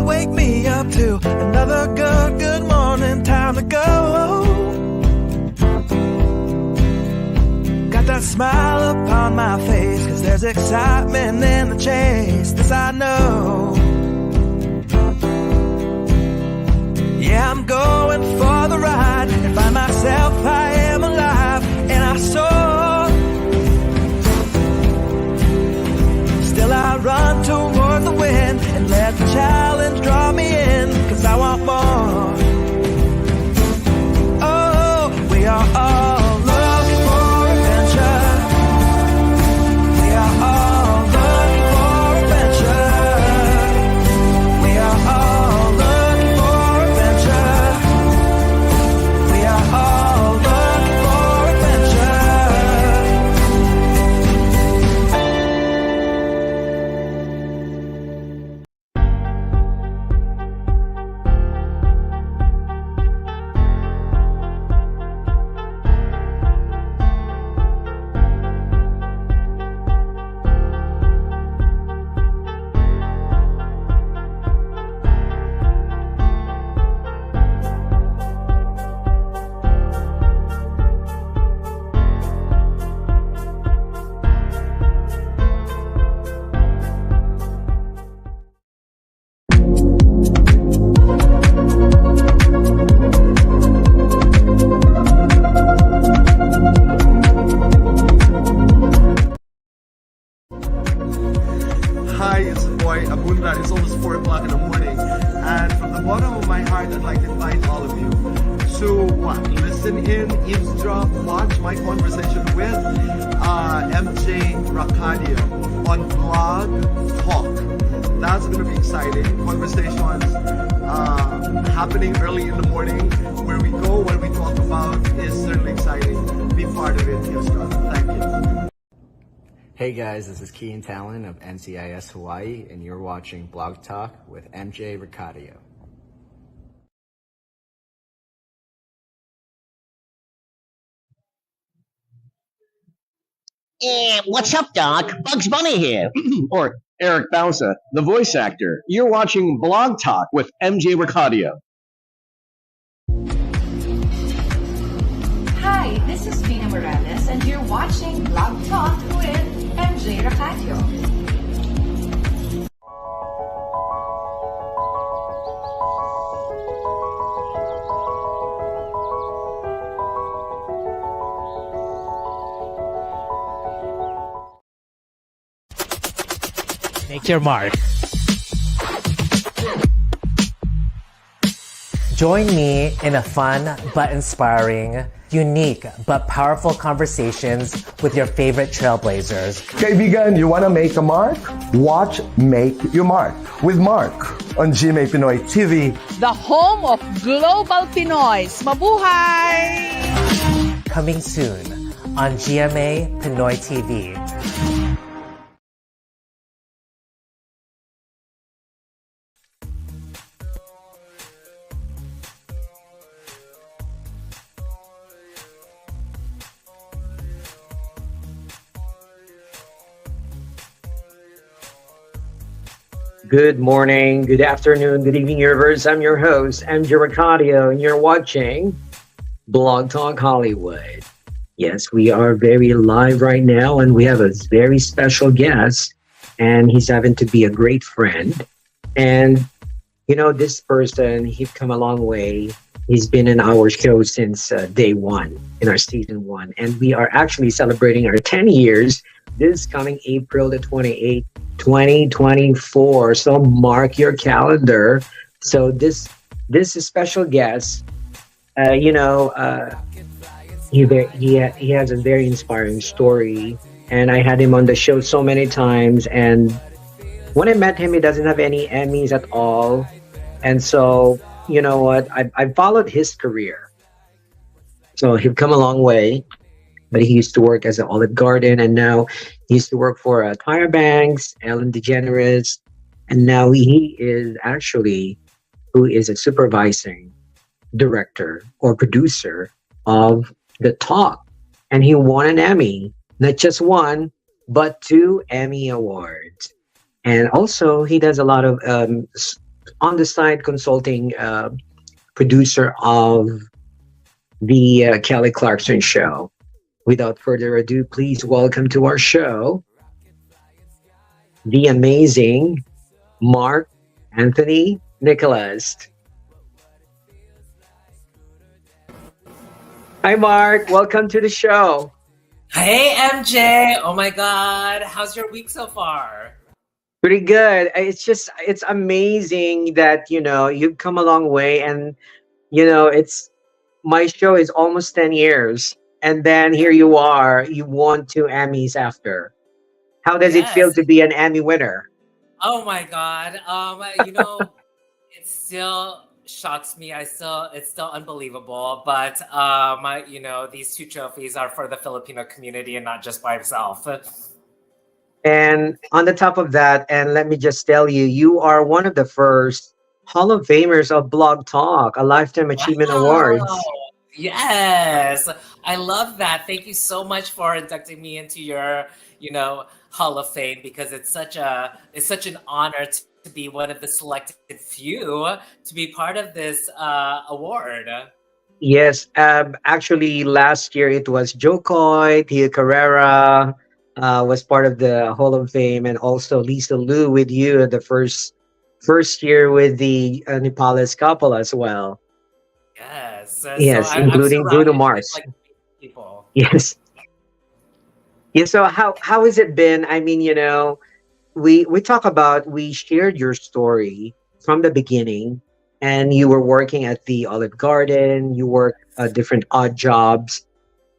wake me up to another good morning, time to go. Got that smile upon my face, 'cause there's excitement in the chase, this I know. Yeah, I'm going for the ride and find myself, I am alive, and I soar. Still I run toward the wind and let the challenge draw me in, 'cause I want more. Oh, we are all looking for adventure. We are all looking for adventure. We are all looking for adventure. We are all looking for adventure. Hi, it's the boy Abunda. It's almost 4 o'clock in the morning, and from the bottom of my heart, I'd like to invite all of you to listen in, eavesdrop, watch my conversation with MJ Racadio on BlogTalk. That's going to be exciting. Conversations happening early in the morning. Where we go, what we talk about is certainly exciting. Be part of it, eavesdrop. Thank you. Hey guys, this is Kean Talon of NCIS Hawaii, and you're watching Blog Talk with MJ Racadio. What's up, Doc? Bugs Bunny here. Or Eric Bausa, the voice actor. You're watching Blog Talk with MJ Racadio. Hi, this is Gina Morales, and you're watching Blog Talk with MJ Racadio. Make your mark. Join me in a fun but inspiring, unique but powerful conversations with your favorite trailblazers. Kaibigan, you wanna make a mark? Watch Make Your Mark with Mark on GMA Pinoy TV. The home of Global Pinoys. Mabuhay! Coming soon on GMA Pinoy TV. Good morning, good afternoon, good evening, universe. I'm your host, MJ Racadio, and you're watching Blog Talk Hollywood. Yes, we are very live right now, and we have a very special guest, and he's having to be a great friend. And, you know, this person, he's come a long way. He's been in our show since day one, in our season one. And we are actually celebrating our 10 years this coming April the 28th, 2024. So mark your calendar. So this is special guest. He has a very inspiring story, and I had him on the show so many times. And when I met him, he doesn't have any Emmys at all. And so, you know what? I followed his career. So he'd come a long way. But he used to work as an Olive Garden, and now he used to work for Tyra Banks, Ellen DeGeneres, and now he is actually who is a supervising director or producer of The Talk, and he won an Emmy, not just one, but 2 Emmy awards. And also he does a lot of on the side consulting producer of the Kelly Clarkson Show. Without further ado, please welcome to our show the amazing Marc Anrhony Nicolas. Hi, Marc. Welcome to the show. Hey, MJ. Oh my God. How's your week so far? Pretty good. It's amazing that, you've come a long way, and, my show is almost 10 years. And then here you are, you won 2 Emmys after. How does it feel Yes. to be an Emmy winner? Oh my God. It still shocks me. It's still unbelievable. But these 2 trophies are for the Filipino community and not just by myself. And on the top of that, and let me just tell you, you are one of the first Hall of Famers of Blog Talk, a Lifetime Achievement Wow. Awards. Yes. I love that. Thank you so much for inducting me into your, Hall of Fame, because it's such an honor to be one of the selected few to be part of this award. Yes, actually, last year it was Joe Coy, Tia Carrera was part of the Hall of Fame, and also Lisa Liu with you the first year with the Nepalese couple as well. Yes. Yes, I'm including Bruno surrounded with Mars. like people. Yes. Yeah. So how has it been? I mean, we shared your story from the beginning, and you were working at the Olive Garden. You worked different odd jobs,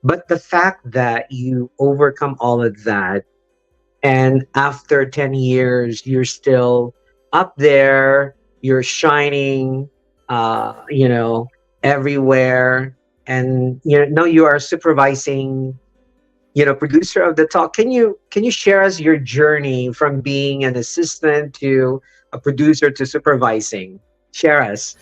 but the fact that you overcome all of that, and after 10 years, you're still up there. You're shining. Everywhere, and now you are supervising, producer of the talk. Can you share us your journey from being an assistant to a producer to supervising? Share us.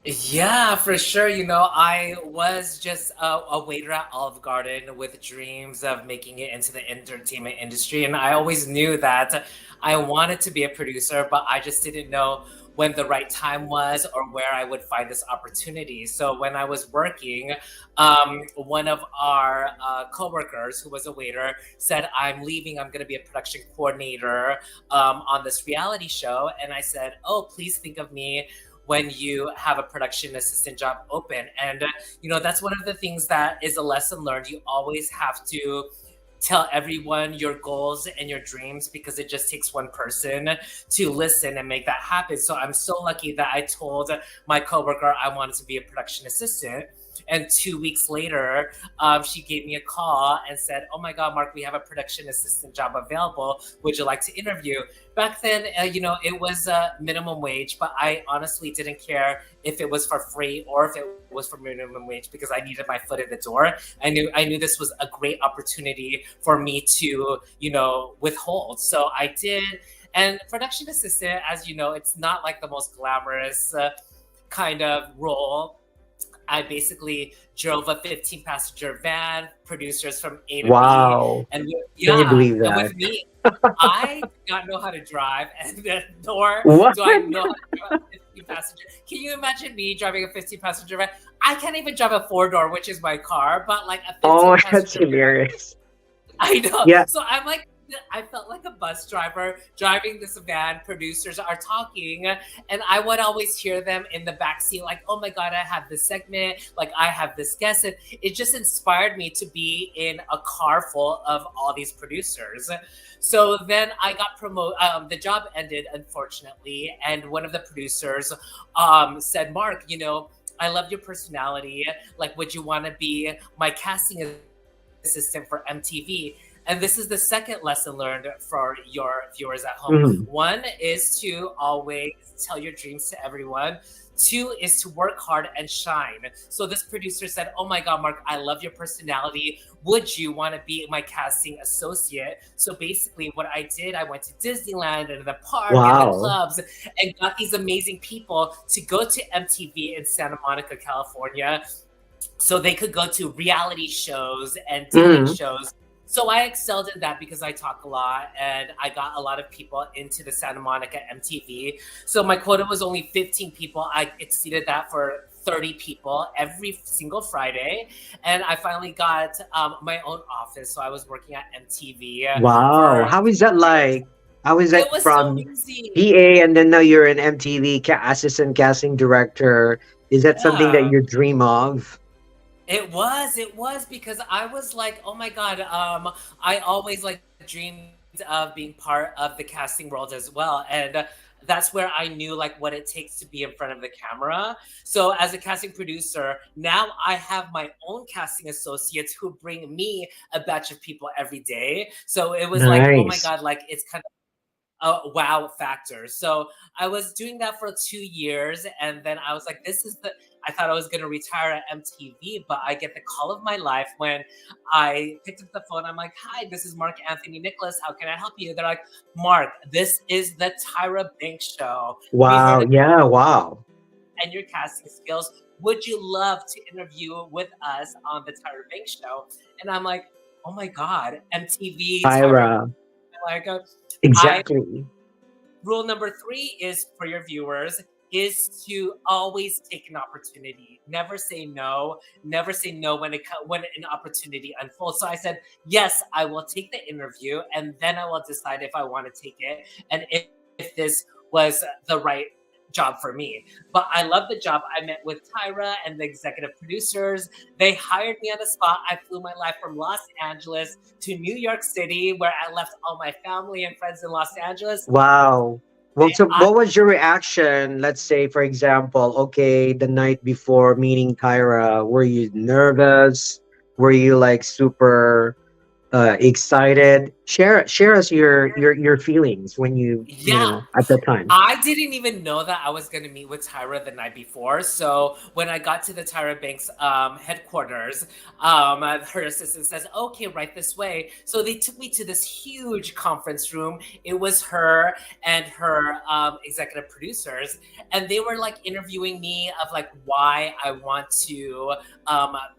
Yeah, for sure. I was just a waiter at Olive Garden with dreams of making it into the entertainment industry. And I always knew that I wanted to be a producer, but I just didn't know when the right time was or where I would find this opportunity. So when I was working, one of our coworkers who was a waiter said, "I'm leaving. I'm going to be a production coordinator on this reality show." And I said, "Oh, please think of me when you have a production assistant job open." And, that's one of the things that is a lesson learned. You always have to tell everyone your goals and your dreams, because it just takes one person to listen and make that happen. So I'm so lucky that I told my coworker I wanted to be a production assistant. And 2 weeks later, she gave me a call and said, "Oh my God, Marc, we have a production assistant job available. Would you like to interview?" Back then, it was minimum wage, but I honestly didn't care if it was for free or if it was for minimum wage, because I needed my foot in the door. I knew this was a great opportunity for me to, withhold. So I did. And production assistant, as you know, it's not like the most glamorous kind of role. I basically drove a 15-passenger van, producers from A to Wow. B, and Can you believe and that? with me, I do not know how to drive, and nor What? do I know how to drive a 15-passenger. Can you imagine me driving a 15-passenger van? I can't even drive a 4-door, which is my car, but like a Oh, that's 15-passenger van. hilarious. I know. Yeah. So I felt like a bus driver driving this van. Producers are talking, and I would always hear them in the backseat, like, "Oh my God, I have this segment, like I have this guest." And it just inspired me to be in a car full of all these producers. So then I got promoted. The job ended, unfortunately, and one of the producers said, "Marc, I love your personality. Like, would you want to be my casting assistant for MTV?" And this is the second lesson learned for your viewers at home. Mhm. One is to always tell your dreams to everyone. 2 is to work hard and shine. So this producer said, "Oh my God, Marc, I love your personality. Would you want to be my casting associate?" So basically what I did, I went to Disneyland and the park and the Wow. clubs and got these amazing people to go to MTV in Santa Monica, California, so they could go to reality shows and dating Mhm. shows. So I excelled in that because I talk a lot and I got a lot of people into the Santa Monica MTV. So my quota was only 15 people. I exceeded that for 30 people every single Friday. And I finally got my own office. So I was working at MTV. Wow. How is that like? How is that It was so from easy. PA and then now you're an MTV assistant casting director? Is that something that Yeah. you dream of? It was because I was like, oh my God, I always like dreamed of being part of the casting world as well. And that's where I knew like what it takes to be in front of the camera. So as a casting producer, now I have my own casting associates who bring me a batch of people every day. So it was like, oh my Nice. God, like it's kind of a wow factor. So I was doing that for 2 years, and then I was like, this is the. I thought I was gonna retire at MTV, but I get the call of my life when I picked up the phone. I'm like, hi, this is Marc Anrhony Nicolas. How can I help you? They're like, Mark, this is the Tyra Banks show. We heard Wow. it Yeah. Wow. and your casting skills. Would you love to interview with us on the Tyra Banks show? And I'm like, oh my God, MTV, Tyra. Tyra. Like, I Exactly. rule number 3 is for your viewers is to always take an opportunity. Never say no. Never say no when an opportunity unfolds. So I said, yes, I will take the interview, and then I will decide if I want to take it and if this was the right job for me. But I love the job. I met with Tyra and the executive producers. They hired me on the spot. I flew my life from Los Angeles to New York City, where I left all my family and friends in Los Angeles. Wow. Well, so I, what was your reaction? Let's say, for example, okay, the night before meeting Tyra, were you nervous? Were you like super excited? Share us your feelings when you yeah, know at the time. I didn't even know that I was going to meet with Tyra the night before. So when I got to the Tyra Banks headquarters, her assistant says, okay, right this way. So they took me to this huge conference room. It was her and her executive producers. And they were like interviewing me of like why I want to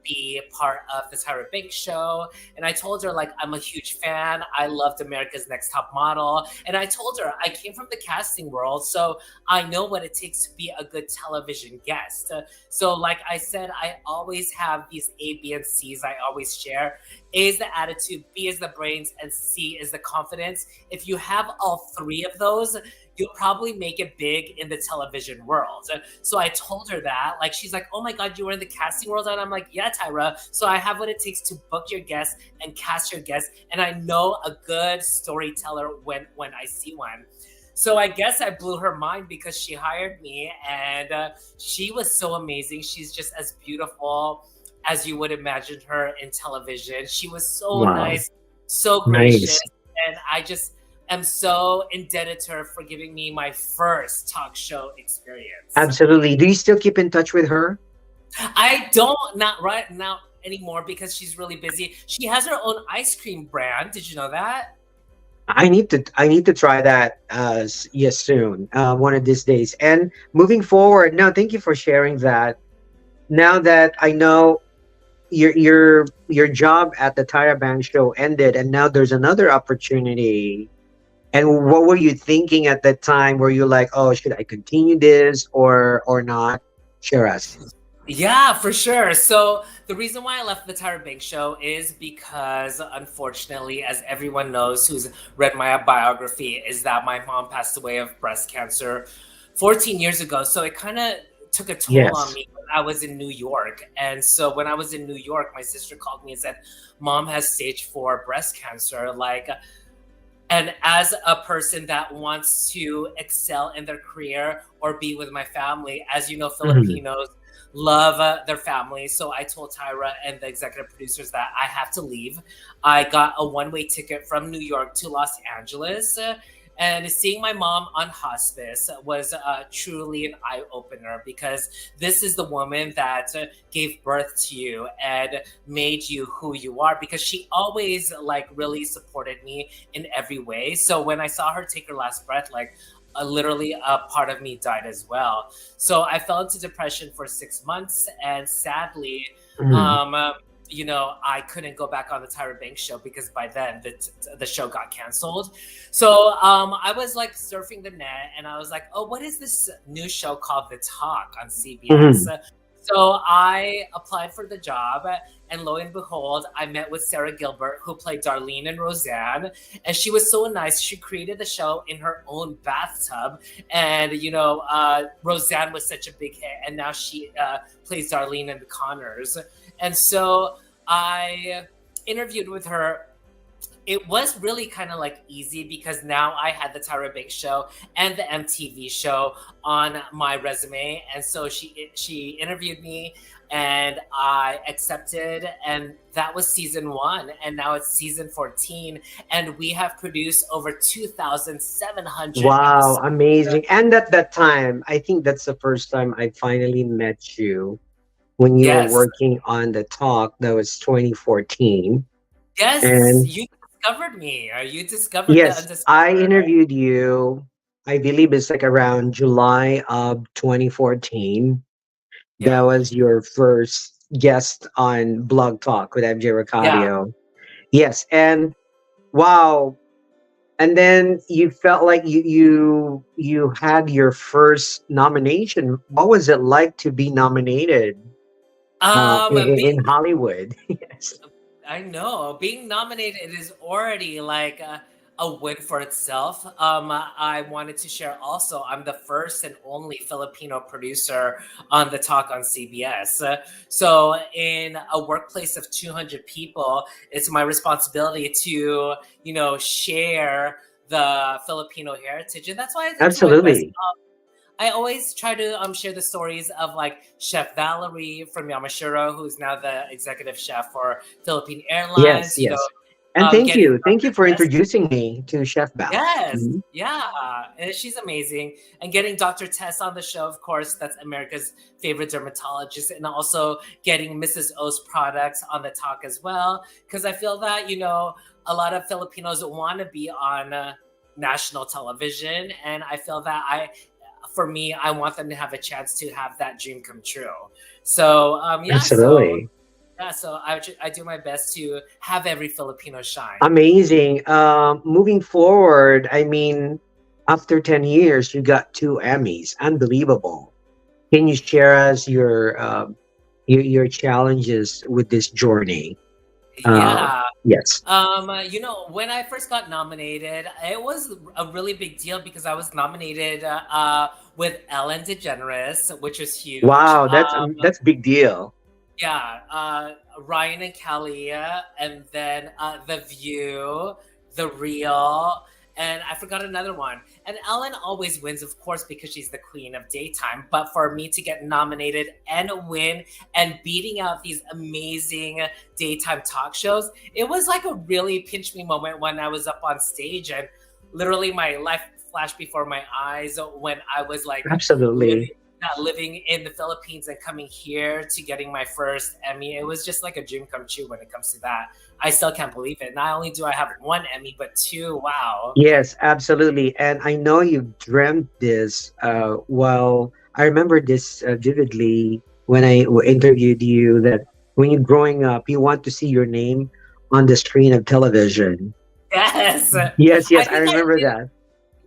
be part of the Tyra Banks show. And I told her like, I'm a huge fan. I loved America's Next Top Model. And I told her I came from the casting world, so I know what it takes to be a good television guest. So like I said, I always have these A, B, and C's I always share. A is the attitude, B is the brains, and C is the confidence. If you have all 3 of those, you'll probably make it big in the television world. So I told her that. Like, she's like, oh my God, you were in the casting world? And I'm like, yeah, Tyra. So I have what it takes to book your guests and cast your guests. And I know a good storyteller when I see one. So I guess I blew her mind because she hired me, and she was so amazing. She's just as beautiful as you would imagine her in television. She was so Wow. nice, so Nice. gracious. And I just am so indebted to her for giving me my first talk show experience. Absolutely. Do you still keep in touch with her? I don't, not right now anymore because she's really busy. She has her own ice cream brand. Did you know that? I need to try that yes soon, one of these days. And moving forward, no, thank you for sharing that. Now that I know your job at the Tyra Banks show ended, and now there's another opportunity. And what were you thinking at that time? Were you like, oh, should I continue this or not? Share us. Yeah, for sure. So the reason why I left the Tyra Banks show is because, unfortunately, as everyone knows who's read my biography, is that my mom passed away of breast cancer 14 years ago. So it kind of took a toll Yes. on me when I was in New York. And so when I was in New York, my sister called me and said, Mom has stage 4 breast cancer. Like, and as a person that wants to excel in their career or be with my family, as you know, Filipinos love their family. So I told Tyra and the executive producers that I have to leave. I got a one-way ticket from New York to Los Angeles. And seeing my mom on hospice was truly an eye-opener, because this is the woman that gave birth to you and made you who you are, because she always like really supported me in every way. So when I saw her take her last breath, like literally a part of me died as well. So I fell into depression for 6 months, and sadly, I couldn't go back on the Tyra Banks show because by then the show got canceled. So I was like surfing the net and I was like, oh, what is this new show called The Talk on CBS? So I applied for the job, and lo and behold, I met with Sarah Gilbert, who played Darlene and Roseanne, and she was so nice. She created the show in her own bathtub, and Roseanne was such a big hit, and now she plays Darlene in The Conners. And so I interviewed with her. It was really kind of like easy because now I had the Tyra Banks show and the MTV show on my resume. And so she interviewed me and I accepted, and that was season 1. And now it's season 14. And we have produced over 2,700 Wow, episodes. amazing. And at that time, I think that's the first time I finally met you when you were Yes. working on The Talk. That was 2014. Yes, And you discovered me. Or you discovered the yes, I undiscovered. interviewed you. I believe it's like around July of 2014. That Yeah. was your first guest on Blog Talk with MJ Yeah. Racadio. Yes, and wow. And then you felt like you had your first nomination. What was it like to be nominated in Being Hollywood? Yes. I know being nominated is already like a win for itself. I wanted to share also, I'm the first and only Filipino producer on The Talk on CBS. So in a workplace of 200 people, it's my responsibility to, share the Filipino heritage. And that's why I do my best. Absolutely. I always try to share the stories of like Chef Valerie from Yamashiro, who's now the executive chef for Philippine Yes, Airlines. yes. And thank Getting you. Thank you Dr. for Tess. introducing me to Chef Val. Yes, Mhm. yeah, and she's amazing. And getting Dr. Tess on the show, of course, that's America's favorite dermatologist, and also getting Mrs. O's products on The Talk as well, because I feel that a lot of Filipinos want to be on national television, and I feel that for me, I want them to have a chance to have that dream come true. So Absolutely. so I do my best to have every Filipino shine. Amazing. Moving forward, I mean, after 10 years, you got 2 Emmys. Unbelievable. Can you share us your challenges with this journey? Yeah. Yes. When I first got nominated, it was a really big deal because I was nominated with Ellen DeGeneres, which was huge. Wow, that's big deal. Yeah, Ryan and Kelly, and then The View, The Real, and I forgot another one. And Ellen always wins, of course, because she's the queen of daytime. But for me to get nominated and win and beating out these amazing daytime talk shows, it was like a really pinch me moment when I was up on stage and literally my life flashed before my eyes when I was like Absolutely. living in the Philippines and coming here to getting my first Emmy. It was just like a dream come true when it comes to that. I still can't believe it. Not only do I have 1 Emmy, but 2. Wow. Yes, absolutely. And I know you've dreamt this. Well, I remember this vividly when I interviewed you, that when you're growing up, you want to see your name on the screen of television. Yes. Yes, yes, I think remember did- that.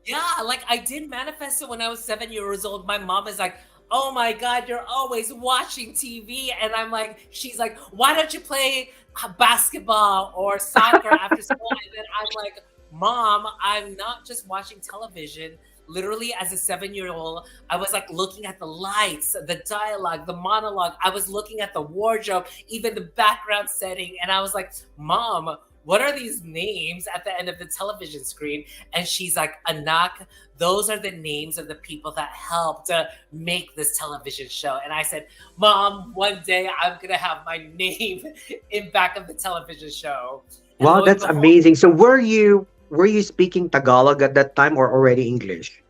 Yeah, like I did manifest it when I was 7 years old. My mom is like, oh my God, you're always watching TV. And I'm like, she's like, why don't you play basketball or soccer after school? And then I'm like, Mom, I'm not just watching television. Literally, as a 7-year-old, I was like looking at the lights, the dialogue, the monologue. I was looking at the wardrobe, even the background setting. And I was like, Mom, what are these names at the end of the television screen? And she's like, Anak, those are the names of the people that helped make this television show. And I said, Mom, one day I'm going to have my name in back of the television show. And Wow, lo and that's behold, amazing. So were you speaking Tagalog at that time or already English?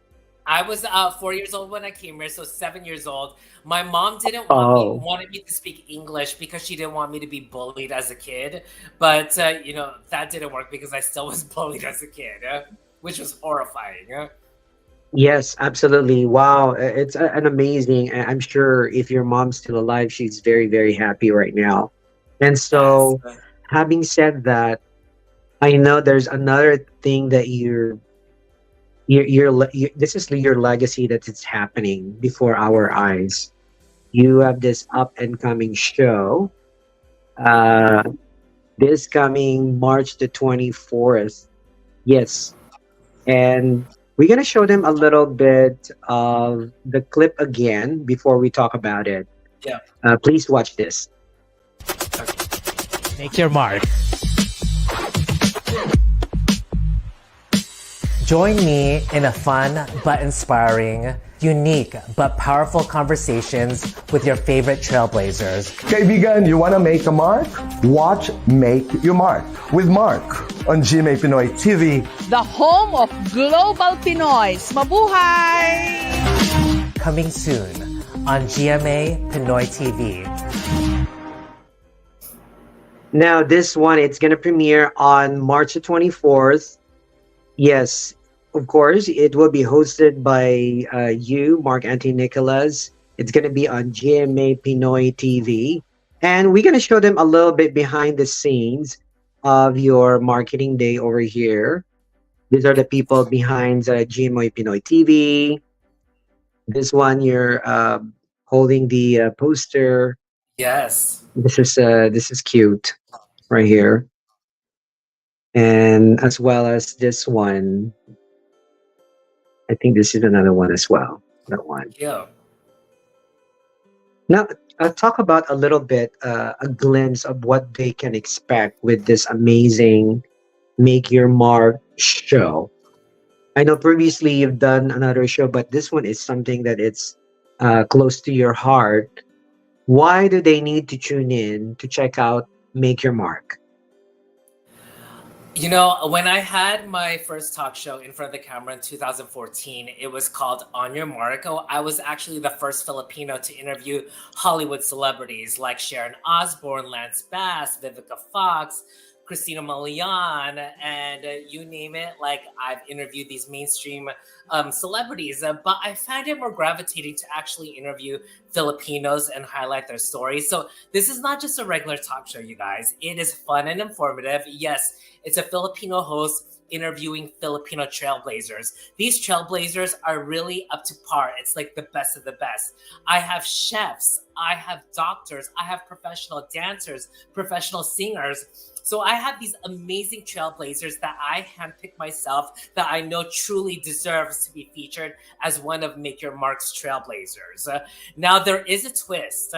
I was 4 years old when I came here, so 7 years old. My mom didn't Oh. wanted me to speak English because she didn't want me to be bullied as a kid. But that didn't work because I still was bullied as a kid, which was horrifying. Yes, absolutely. Wow, it's an amazing. I'm sure if your mom's still alive, she's very, very happy right now. And Yes. so, having said that, I know there's another thing that this is your legacy that it's happening before our eyes. You have this up and coming show. Uh, this coming March the 24th. Yes. And we're going to show them a little bit of the clip again before we talk about it. Yeah. Please watch this. Make your mark. Join me in a fun but inspiring, unique but powerful conversations with your favorite trailblazers. Kaibigan, you wanna make a mark? Watch Make Your Mark with Mark on GMA Pinoy TV. The home of Global Pinoys. Mabuhay! Coming soon on GMA Pinoy TV. Now, this one, it's going to premiere on March the 24th. Yes, of course, it will be hosted by you, Marc Anrhony Nicolas. It's going to be on GMA Pinoy TV. And we're going to show them a little bit behind the scenes of your marketing day over here. These are the people behind GMA Pinoy TV. This one, you're holding the poster. Yes. This is cute right here. And as well as this one, I think this is another one as well. That one. Yeah. Now, I'll talk about a little bit, a glimpse of what they can expect with this amazing Make Your Mark show. I know previously you've done another show, but this one is something that it's close to your heart. Why do they need to tune in to check out Make Your Mark? You know, when I had my first talk show in front of the camera in 2014, it was called On Your Mark. I was actually the first Filipino to interview Hollywood celebrities like Sharon Osbourne, Lance Bass, Vivica Fox, Christina Milian, and you name it. Like, I've interviewed these mainstream celebrities, but I find it more gravitating to actually interview Filipinos and highlight their stories. So this is not just a regular talk show, you guys. It is fun and informative. Yes, it's a Filipino host interviewing Filipino trailblazers. These trailblazers are really up to par. It's like the best of the best. I have chefs, I have doctors, I have professional dancers, professional singers. So I have these amazing trailblazers that I handpick myself that I know truly deserves to be featured as one of Make Your Mark's trailblazers. Now, there is a twist.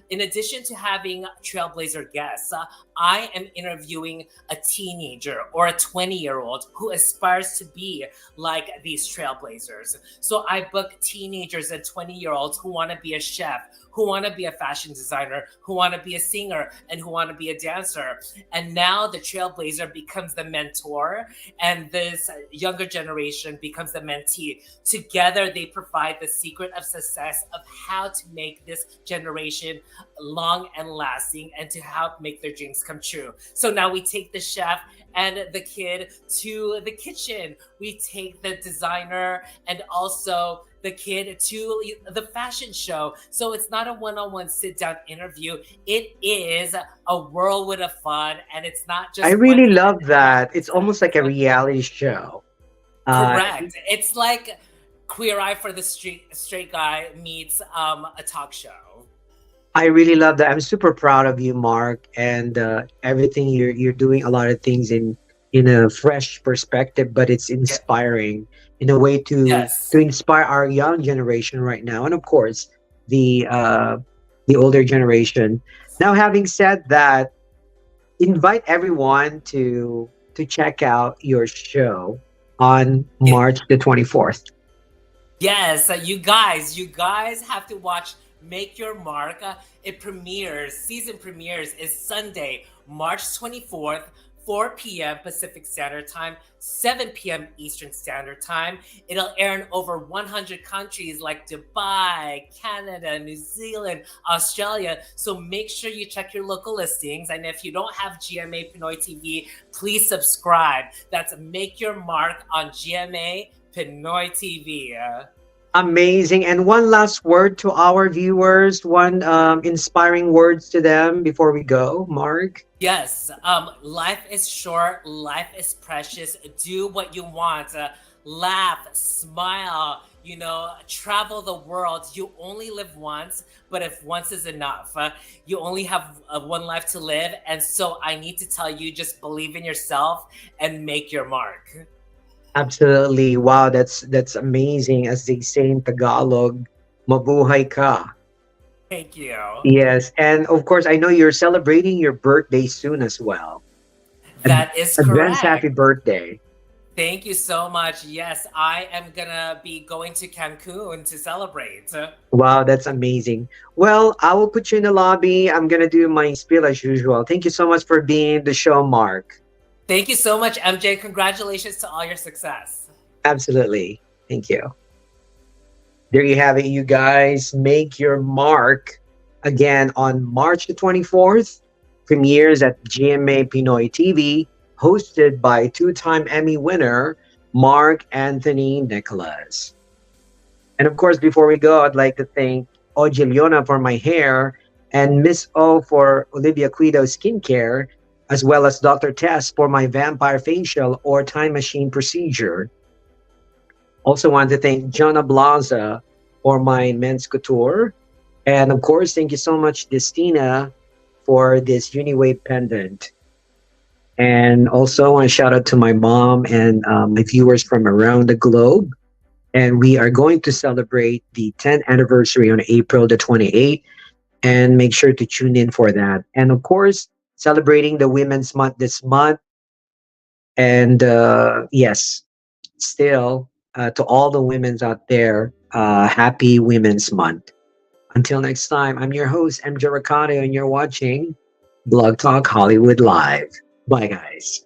In addition to having trailblazer guests, I am interviewing a teenager or a 20-year-old who aspires to be like these trailblazers. So I book teenagers and 20-year-olds who want to be a chef, who want to be a fashion designer, who want to be a singer, and who want to be a dancer. And now the trailblazer becomes the mentor, and this younger generation becomes the mentee. Together, they provide the secret of success of how to make this generation long and lasting and to help make their dreams come true. So now we take the chef and the kid to the kitchen. We take the designer and also the kid to the fashion show. So it's not a one-on-one sit-down interview. It is a whirlwind of fun, and it's not just. I really love that. It's almost like a reality show. Correct. It's like Queer Eye for the Straight Guy meets a talk show. I really love that. I'm super proud of you, Mark, and everything you're doing. A lot of things in a fresh perspective, but it's inspiring in a way to inspire our young generation right now, and of course the older generation. Now, having said that, invite everyone to check out your show on March the 24th. Yes, you guys have to watch Make Your Mark. Season premieres is Sunday, March 24th, 4 p.m. Pacific Standard Time, 7 p.m. Eastern Standard Time. It'll air in over 100 countries like Dubai, Canada, New Zealand, Australia. So make sure you check your local listings. And if you don't have GMA Pinoy TV, please subscribe. That's Make Your Mark on GMA Pinoy TV. Amazing. And one last word to our viewers, one inspiring words to them before we go, Mark. Yes, life is short, life is precious. Do what you want. Laugh, smile, travel the world. You only live once, but if once is enough, you only have one life to live. And so I need to tell you, just believe in yourself and make your mark. Absolutely. Wow, that's amazing. As they say in Tagalog, mabuhay ka. Thank you. Yes, and of course, I know you're celebrating your birthday soon as well. That is Advance correct. happy birthday. Thank you so much. Yes, I am gonna be going to Cancun to celebrate. Wow, that's amazing. Well, I will put you in the lobby. I'm gonna do my spiel as usual. Thank you so much for being the show, Mark. Thank you so much, MJ. Congratulations to all your success. Absolutely. Thank you. There you have it, you guys. Make your mark again on March the 24th. Premieres at GMA Pinoy TV, hosted by two-time Emmy winner Marc Anthony Nicolas. And of course, before we go, I'd like to thank Ojiliona for my hair and Miss O for Olivia Quido skincare, as well as Dr. Tess for my vampire facial or time machine procedure. Also want to thank Jonah Blaza for my men's couture. And of course, thank you so much, Destina, for this Uniwave pendant. And also want to shout out to my mom and my viewers from around the globe. And we are going to celebrate the 10th anniversary on April the 28th. And make sure to tune in for that. And of course, celebrating the Women's Month this month. And yes, still, to all the women's out there, happy Women's Month. Until next time, I'm your host, MJ Racadio, and you're watching Blog Talk Hollywood Live. Bye, guys.